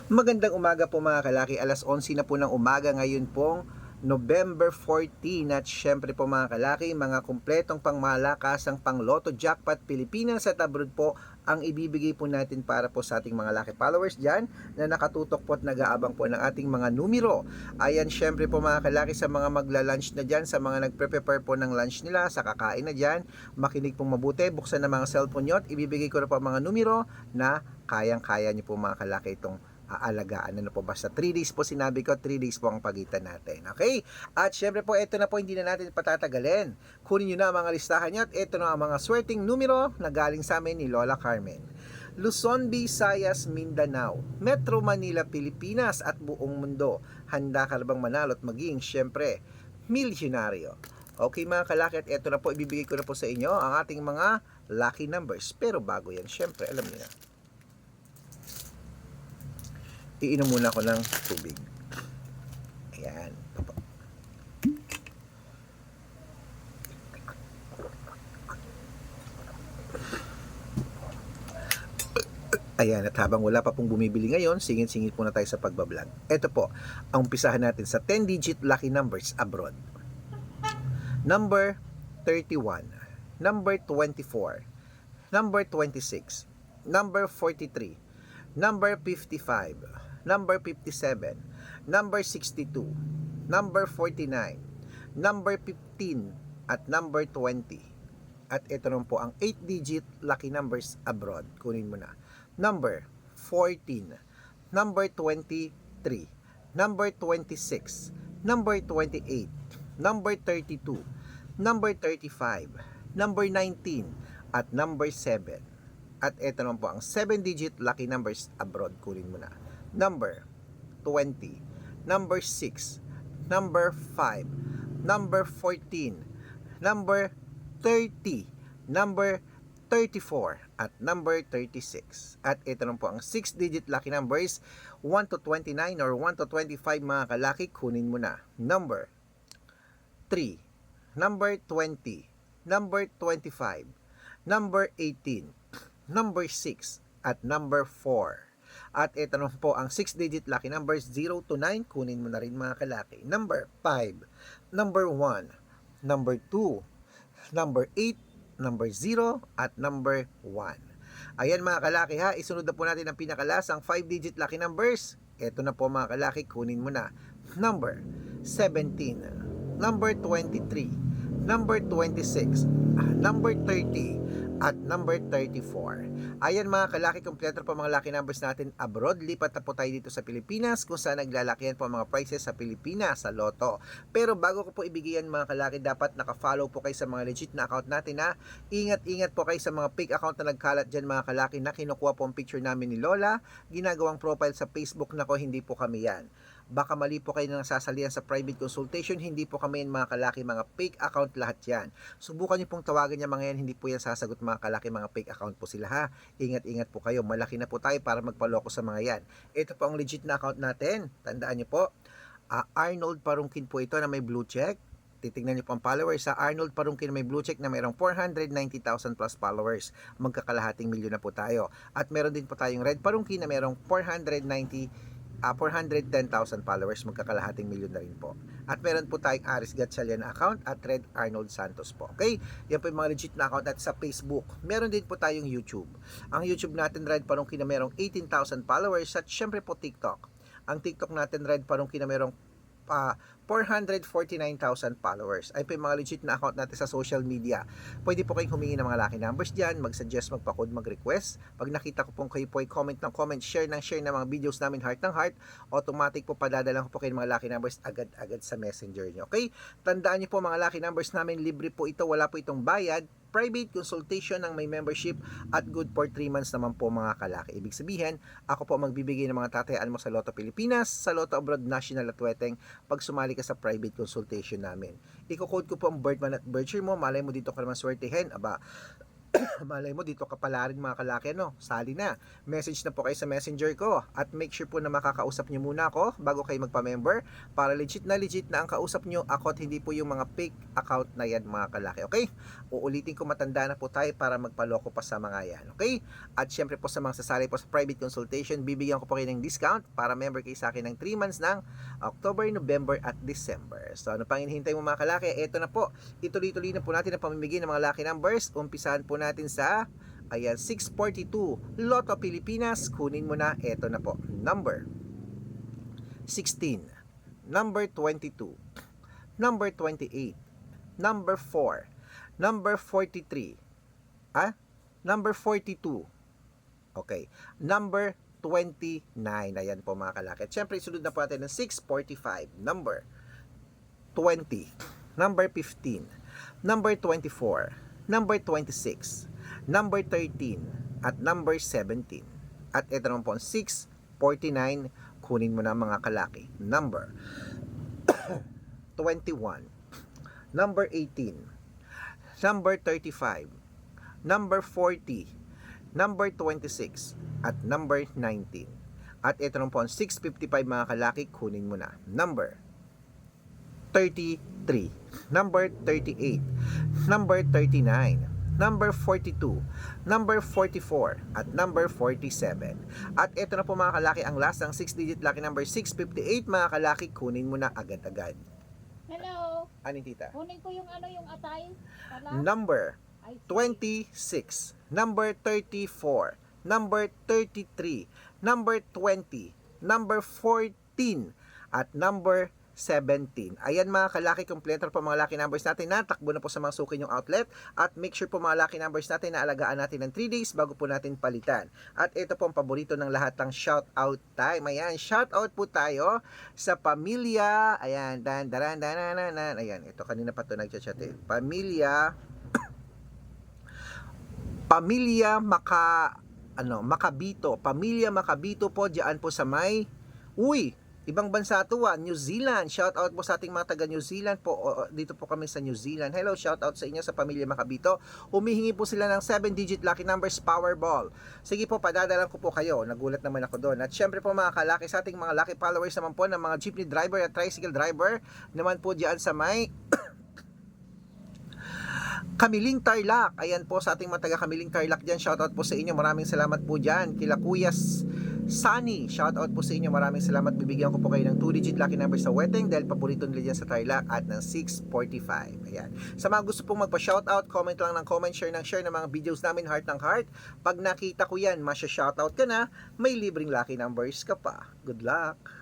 Magandang umaga po mga kalaki, alas 11 na po ng umaga ngayon pong November 14 at syempre po mga kalaki, mga kumpletong pangmalakasang pang Lotto Jackpot Pilipinas at abroad po ang ibibigay po natin para po sa ating mga lucky followers dyan na nakatutok po at nag-aabang po ng ating mga numero. Ayan syempre po mga kalaki, sa mga magla-lunch na dyan, sa mga nagpre-prepare po ng lunch nila, sa kakain na dyan, makinig pong mabuti, buksan na mga cellphone nyo at ibibigay ko na po mga numero na kayang-kaya nyo po mga kalaki itong aalagaan. Ano po, basta 3 days po sinabi ko, 3 days po ang pagitan natin. Okay? At syempre po, ito na po, hindi na natin patatagalin. Kunin nyo na ang mga listahan nyo at ito na ang mga swerteng numero na galing sa amin ni Lola Carmen. Luzon, Visayas, Mindanao, Metro Manila, Pilipinas at buong mundo. Handa ka na bang manalo at maging, syempre, milyonaryo? Okay mga kalaki, at ito na po, ibibigay ko na po sa inyo ang ating mga lucky numbers. Pero bago yan, syempre, alam niyo na, iinom muna ako ng tubig. Ayan. Ayan, at habang wala pa pong bumibili ngayon, singit-singit muna tayo sa pagbablog. Ito po, ang umpisahan natin sa 10-digit lucky numbers abroad. Number 31, number 24, number 26, number 43, number 55, number 57, number 62, number 49, number 15, at number 20. At ito naman po ang 8-digit lucky numbers abroad. Kunin mo na. Number 14, number 23, number 26, number 28, number 32, number 35, number 19, at number 7. At ito naman po ang 7-digit lucky numbers abroad. Kunin mo na. Number 20, number 6, number 5, number 14, number 30, number 34, at number 36. At ito naman po ang 6-digit lucky numbers 1 to 29 or 1 to 25 mga kalaki. Kunin mo na. Number 3, number 20, number 25, number 18, number 6, at number 4. At ito naman po ang 6-digit lucky numbers 0 to 9. Kunin mo na rin mga kalaki. Number 5, number 1, number 2, number 8, number 0, at number 1. Ayan mga kalaki ha, isunod na po natin ang pinakalasang 5-digit lucky numbers. Ito na po mga kalaki, kunin mo na. Number 17, number 23, number 26, number 30, at number 34. Ayan mga kalaki, kompleto po mga lucky numbers natin abroad. Lipat na po tayo dito sa Pilipinas kung saan naglalakihan po ang mga prices sa Pilipinas sa Lotto. Pero bago ko po ibigyan mga kalaki, dapat naka-follow po kayo sa mga legit na account natin ha. Ingat-ingat po kayo sa mga fake account na nagkalat dyan mga kalaki na kinukuha po ang picture namin ni Lola, ginagawang profile sa Facebook. Nako, hindi po kami yan. Baka mali po kayo na nasasalihan sa private consultation, hindi po kami yan mga kalaki, mga fake account lahat yan. Subukan niyo pong tawagan niya mga yan, hindi po yan sasagot mga kalaki, mga fake account po sila ha. Ingat-ingat po kayo, malaki na po tayo para magpaloko sa mga yan. Ito po ang legit na account natin, tandaan niyo po, Arnold Parungkin po ito na may blue check. Titingnan niyo po ang followers sa Arnold Parungkin na may blue check na mayroong 490,000 plus followers. Magkakalahating milyon na po tayo. At meron din po tayong Red Parungkin na mayroong 410,000 followers, magkakalahating milyon na rin po. At meron po tayong Aris Gatchalian account at Red Arnold Santos po. Okay? Yan po yung mga legit na account natin sa Facebook. Meron din po tayong YouTube. Ang YouTube natin, Red Parungkin na merong 18,000 followers, at syempre po TikTok. Ang TikTok natin, Red Parungkin na merong 449,000 followers. Ay po yung mga legit na account natin sa social media. Pwede po kayong humingi ng mga lucky numbers dyan, mag-suggest, magpa-code, mag-request. Pag nakita ko pong kayo po ay comment ng comment, share ng mga videos namin, heart ng heart, automatic po padadalan ko po kayo ng mga lucky numbers agad-agad sa messenger nyo. Okay? Tandaan nyo po mga lucky numbers namin, libre po ito, wala po itong bayad. Private consultation ng may membership at good for 3 months naman po mga kalaki. Ibig sabihin, ako po magbibigay ng mga tatayaan mo sa Lotto Pilipinas, sa Lotto Abroad National at Weteng pag sumali ka sa private consultation namin. Iko-code ko po ang birth month at birth year mo, malay mo dito ka naman swertihin. Aba, Malay mo dito ka pala rin mga kalaki, no? Sali na. Message na po kayo sa messenger ko at make sure po na makakausap nyo muna ako bago kayo magpa-member para legit na ang kausap nyo ako at hindi po yung mga fake account na yan mga kalaki, okay? Uulitin ko, matanda na po tayo para magpaloko pa sa mga yan, okay? At syempre po sa mga sasali po sa private consultation, bibigyan ko po kayo ng discount para member kayo sa akin ng 3 months ng October, November at December. So ano pang hinihintay mo mga kalaki? Eto na po, ituloy-tuloy na po natin ang pamimigay ng mga lucky numbers. Umpisahan po natin sa 642 Lotto Pilipinas. Kunin mo na, eto na po, number 16, number 22, number 28, number 4, number 43, number 42, okay, number 29, ayan po mga kalaki. At syempre isunod na po natin ng 645, number 20, number 15, number 24, number 26, number 13, at number 17. At ito naman po, 649, kunin mo na mga kalaki. Number 21, number 18, number 35, number 40, number 26, at number 19. At ito naman po, 655 mga kalaki, kunin mo na. Number 33, number 38, number 39, number 42, number 44, at number 47. At ito na po mga kalaki, ang last ng 6-digit lucky number 658 mga kalaki, kunin mo na agad-agad. Hello. Aning tita? Kunin ko yung yung atay. Number 26, number 34, number 33, number 20, number 14, at number 17. Ayan mga kalaki, kompleto po mga lucky numbers natin na takbo na po sa mga suki yung outlet. At make sure po mga lucky numbers natin na alagaan natin ng 3 days bago po natin palitan. At ito po ang paborito ng lahat ng shout out time. Ayan, shout out po tayo sa pamilya. Ayan, ayan, ito kanina pa ito nagchat-chat eh. Pamilya Makabito. Pamilya Makabito po diyan po sa may ibang bansa to, New Zealand. Shout out po sa ating mga taga New Zealand po. Dito po kami sa New Zealand. Hello, shout out sa inyo sa pamilya Makabito. Humihingi po sila ng 7-digit lucky numbers Powerball. Sige po, padadalan ko po kayo. Nagulat naman ako doon. At syempre po mga kalaki, sa ating mga lucky followers naman po ng mga jeepney driver at tricycle driver naman po diyan sa may Kamiling Tarlac. Ayan po sa ating mga taga Kamiling Tarlac dyan. Shoutout po sa inyo. Maraming salamat po dyan. Kila Kuya Sunny. Shoutout po sa inyo. Maraming salamat. Bibigyan ko po kayo ng 2-digit lucky number sa Weteng dahil paborito nila dyan sa Tarlac at ng 645. Ayan. Sa mga gusto pong magpa-shoutout, comment lang ng comment, share ng mga videos namin, heart ng heart. Pag nakita ko yan, masya-shoutout ka na, may libreng lucky numbers ka pa. Good luck!